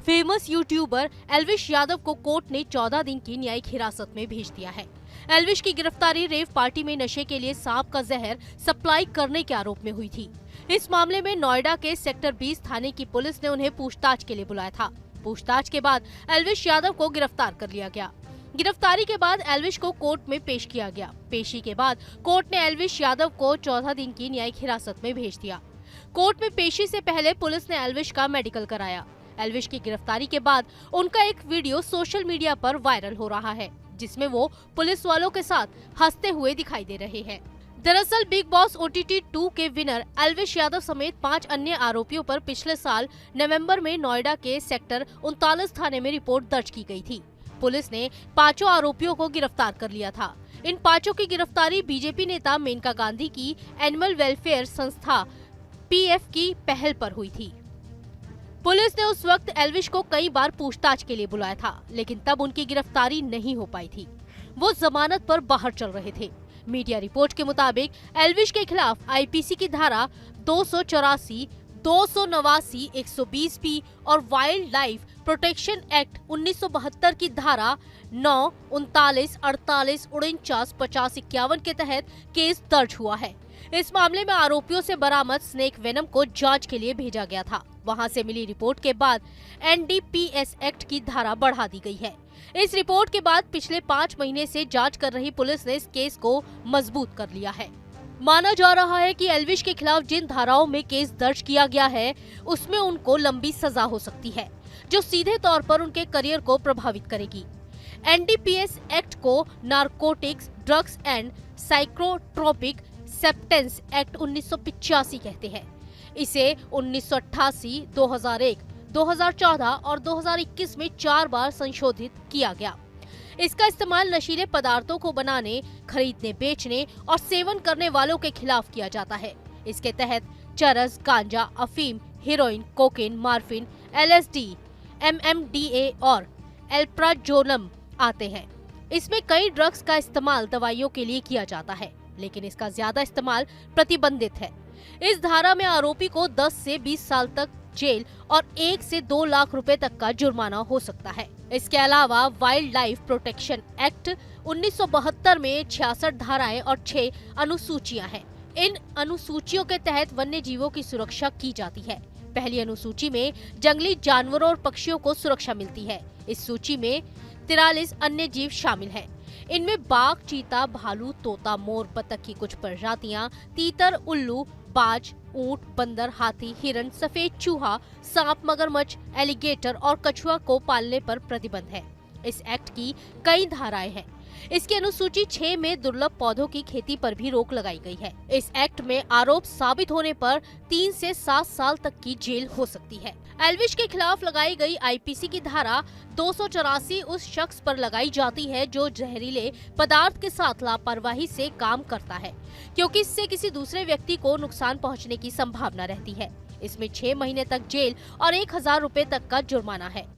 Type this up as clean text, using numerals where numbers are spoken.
Famous YouTuber Elvish Yadav को court ने 14 दिन की न्यायिक हिरासत में भेज दिया है। एल्विश की गिरफ्तारी रेव पार्टी में नशे के लिए सांप का जहर सप्लाई करने के आरोप में हुई थी। इस मामले में नोएडा के सेक्टर 20 थाने की पुलिस ने उन्हें पूछताछ के लिए बुलाया था। पूछताछ के बाद एल्विश यादव को गिरफ्तार कर लिया गया। गिरफ्तारी के बाद एल्विश को कोर्ट में पेश किया गया। पेशी के बाद कोर्ट ने एल्विश यादव को 14 दिन की न्यायिक हिरासत में भेज दिया। कोर्ट में पेशी से पहले पुलिस ने एल्विश का मेडिकल कराया। एल्विश की गिरफ्तारी के बाद उनका एक वीडियो सोशल मीडिया पर वायरल हो रहा है, जिसमें वो पुलिस वालों के साथ हंसते हुए दिखाई दे रहे हैं। दरअसल बिग बॉस OTT 2 के विनर एल्विश यादव समेत 5 अन्य आरोपियों पर पिछले साल नवंबर में नोएडा के सेक्टर 39 थाने में रिपोर्ट दर्ज की गई थी। पुलिस ने 5 आरोपियों को गिरफ्तार कर लिया था। इन 5 की गिरफ्तारी बीजेपी नेता मेनका गांधी की एनिमल वेलफेयर संस्था PF की पहल पर हुई थी। पुलिस ने उस वक्त एल्विश को कई बार पूछताछ के लिए बुलाया था, लेकिन तब उनकी गिरफ्तारी नहीं हो पाई थी। वो जमानत पर बाहर चल रहे थे। मीडिया रिपोर्ट के मुताबिक एल्विश के खिलाफ IPC की धारा 284, 289, 120P और वाइल्ड लाइफ प्रोटेक्शन एक्ट 1972 की धारा 9, 39, 48, 49, 50, 51 के तहत केस दर्ज हुआ है। इस मामले में आरोपियों से बरामद स्नेक वेनम को जांच के लिए भेजा गया था। वहां से मिली रिपोर्ट के बाद NDPS एक्ट की धारा बढ़ा दी गई है। इस रिपोर्ट के बाद पिछले 5 महीने से जांच कर रही पुलिस ने इस केस को मजबूत कर लिया है। माना जा रहा है कि एल्विश के खिलाफ जिन धाराओं में केस दर्ज किया गया है, उसमें उनको लंबी सजा हो सकती है, जो सीधे तौर पर उनके करियर को प्रभावित करेगी। NDPS एक्ट को narcotics, drugs and psychotropic substance act 1985 कहते हैं। इसे 1988, 2001, 2014 और 2021 में 4 बार संशोधित किया गया। इसका इस्तेमाल नशीले पदार्थों को बनाने, खरीदने, बेचने और सेवन करने वालों के खिलाफ किया जाता है। इसके तहत चरस, गांजा, अफीम, heroin, cocaine, morphine, LSD, MMDA और एल्प्राजोलम आते हैं। इसमें कई ड्रग्स का इस्तेमाल दवाइयों के लिए किया जाता है, लेकिन इसका ज्यादा इस्तेमाल प्रतिबंधित है। इस धारा में आरोपी को 10 से 20 साल तक जेल और 1 से 2 लाख रुपए तक का जुर्माना हो सकता है। इसके अलावा वाइल्ड लाइफ प्रोटेक्शन एक्ट 1972 में 66 धाराएं और 6 अनुसूचियां हैं। इन अनुसूचियों के तहत वन्य जीवों की सुरक्षा की जाती है। पहली अनुसूची में जंगली जानवरों और पक्षियों को सुरक्षा मिलती है। इस सूची में 43 अन्य जीव शामिल हैं। इनमें बाघ, चीता, भालू, तोता, मोर, बतख की कुछ प्रजातियां, तीतर, उल्लू, बाज, ऊंट, बंदर, हाथी, हिरन, सफेद चूहा, सांप, मगरमच्छ, एलिगेटर और कछुआ को पालने पर प्रतिबंध है। इस एक्ट की कई धाराएं हैं। इसकी अनुसूची 6 में दुर्लभ पौधों की खेती पर भी रोक लगाई गई है। इस एक्ट में आरोप साबित होने पर 3 से 7 साल तक की जेल हो सकती है। एल्विश के खिलाफ लगाई गई IPC की धारा 284 उस शख्स पर लगाई जाती है जो जहरीले पदार्थ के साथ लापरवाही से काम करता है, क्योंकि इससे किसी दूसरे व्यक्ति को नुकसान पहुंचने की संभावना रहती है। इसमें 6 महीने तक जेल और 1000 रुपए तक का जुर्माना है।